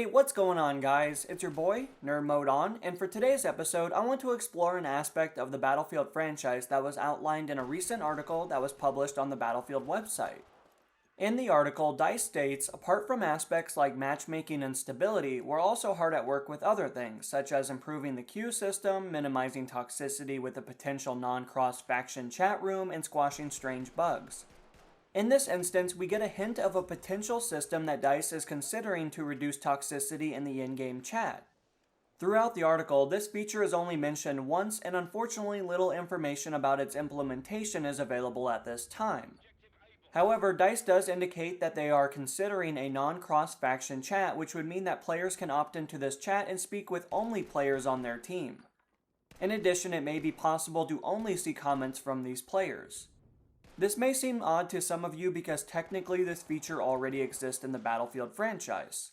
Hey, what's going on guys? It's your boy, Nerd Mode On, and for today's episode, I want to explore an aspect of the Battlefield franchise that was outlined in a recent article that was published on the Battlefield website. In the article, DICE states, apart from aspects like matchmaking and stability, we're also hard at work with other things, such as improving the queue system, minimizing toxicity with a potential non-cross-faction chat room, and squashing strange bugs. In this instance, we get a hint of a potential system that DICE is considering to reduce toxicity in the in-game chat. Throughout the article, this feature is only mentioned once, and unfortunately little information about its implementation is available at this time. However, DICE does indicate that they are considering a non-cross-faction chat, which would mean that players can opt into this chat and speak with only players on their team. In addition, it may be possible to only see comments from these players. This may seem odd to some of you because technically this feature already exists in the Battlefield franchise.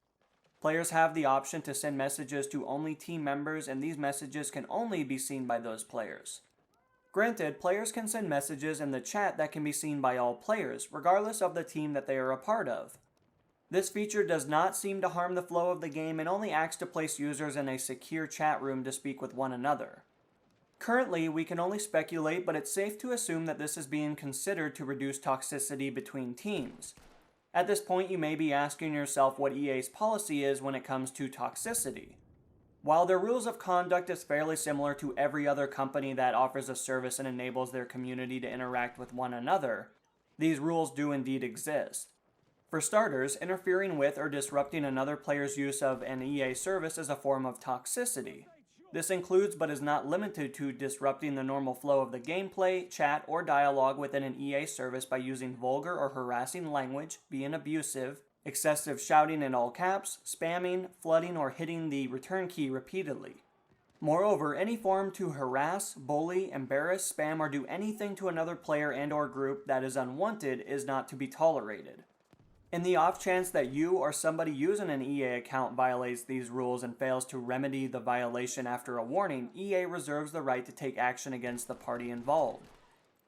Players have the option to send messages to only team members, and these messages can only be seen by those players. Granted, players can send messages in the chat that can be seen by all players, regardless of the team that they are a part of. This feature does not seem to harm the flow of the game and only acts to place users in a secure chat room to speak with one another. Currently, we can only speculate, but it's safe to assume that this is being considered to reduce toxicity between teams. At this point, you may be asking yourself what EA's policy is when it comes to toxicity. While their rules of conduct is fairly similar to every other company that offers a service and enables their community to interact with one another, these rules do indeed exist. For starters, interfering with or disrupting another player's use of an EA service is a form of toxicity. This includes but is not limited to disrupting the normal flow of the gameplay, chat, or dialogue within an EA service by using vulgar or harassing language, being abusive, excessive shouting in all caps, spamming, flooding, or hitting the return key repeatedly. Moreover, any form to harass, bully, embarrass, spam, or do anything to another player and/or group that is unwanted is not to be tolerated. In the off chance that you or somebody using an EA account violates these rules and fails to remedy the violation after a warning, EA reserves the right to take action against the party involved.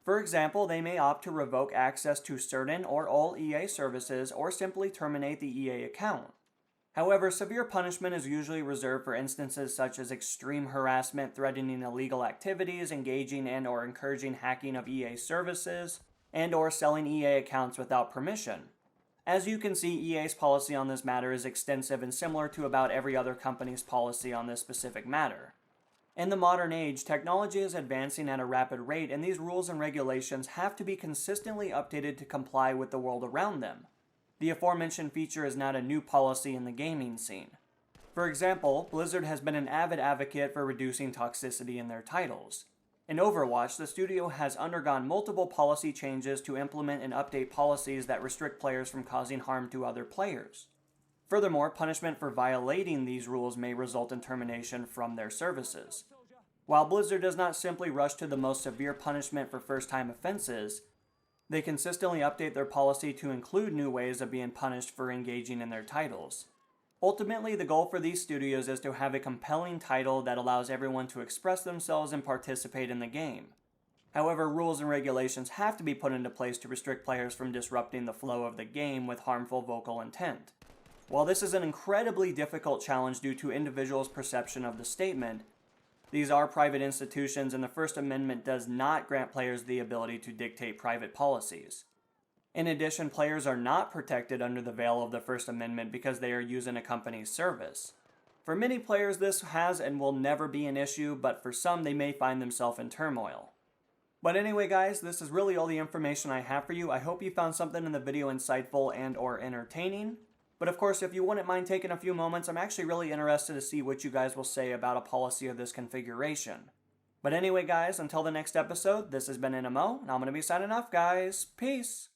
For example, they may opt to revoke access to certain or all EA services or simply terminate the EA account. However, severe punishment is usually reserved for instances such as extreme harassment, threatening illegal activities, engaging and/or encouraging hacking of EA services, and/or selling EA accounts without permission. As you can see, EA's policy on this matter is extensive and similar to about every other company's policy on this specific matter. In the modern age, technology is advancing at a rapid rate, and these rules and regulations have to be consistently updated to comply with the world around them. The aforementioned feature is not a new policy in the gaming scene. For example, Blizzard has been an avid advocate for reducing toxicity in their titles. In Overwatch, the studio has undergone multiple policy changes to implement and update policies that restrict players from causing harm to other players. Furthermore, punishment for violating these rules may result in termination from their services. While Blizzard does not simply rush to the most severe punishment for first-time offenses, they consistently update their policy to include new ways of being punished for engaging in their titles. Ultimately, the goal for these studios is to have a compelling title that allows everyone to express themselves and participate in the game. However, rules and regulations have to be put into place to restrict players from disrupting the flow of the game with harmful vocal intent. While this is an incredibly difficult challenge due to individuals' perception of the statement, these are private institutions and the First Amendment does not grant players the ability to dictate private policies. In addition, players are not protected under the veil of the First Amendment because they are using a company's service. For many players, this has and will never be an issue, but for some, they may find themselves in turmoil. But anyway, guys, this is really all the information I have for you. I hope you found something in the video insightful and/or entertaining. But of course, if you wouldn't mind taking a few moments, I'm actually really interested to see what you guys will say about a policy of this configuration. But anyway, guys, until the next episode, this has been NMO, and I'm going to be signing off, guys. Peace!